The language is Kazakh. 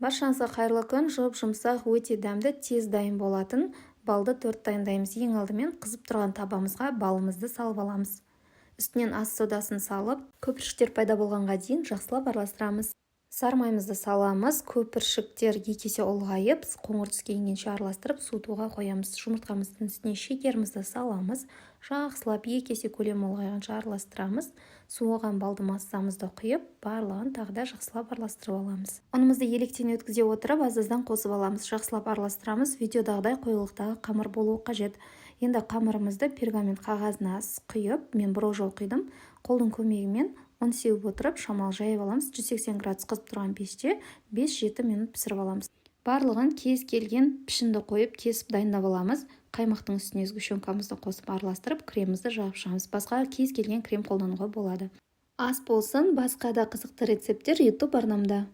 Баршаңызға қайырлы күн. Жұмсақ, өте дәмді, тез дайын болатын балды торт дайындаймыз. Ең алдымен қызып тұрған табамызға балымызды салып аламыз. Үстінен ас содасын салып, көпіршіктер пайда болғанға дейін жақсылап араластырамыз. Сары майымызды саламыз. Көпіршіктер 2 есе ұлғайып, қоңыр түске енгенше араластырып суытуға қоямыз. Жұмыртқамыздың үстіне шекерімізді саламыз. Жақсылап 2 есе көлемі ұлғайғанша араластырамыз. Суыған балды массамызды құйып, барлығын тағы да жақсылап араластырып аламыз. Ұнымызды електен өткізе отырып, азыздан қосып аламыз. Жақсылап араластырамыз. Видеодағыдай қоюлықтағы қамыр болуы қажет. Енді қамырымызды пергамент қағазына құйып, мен бір жол құйдым. Қолдың көмегімен ұн сеуіп отырып, шамал жайып аламыз. 180 градус қызып тұрған пеште 5-7 минут пісіріп аламыз. Барлығын кез келген пішінді қойып, кесіп дайындап аламыз. Қаймақтың үстіне сгущенкамызды қосып араластырып, кремімізді жағып шығамыз. Басқа кез келген крем қолдануға болады. Ас болсын, басқа да қызықты рецепттер YouTube арнамда.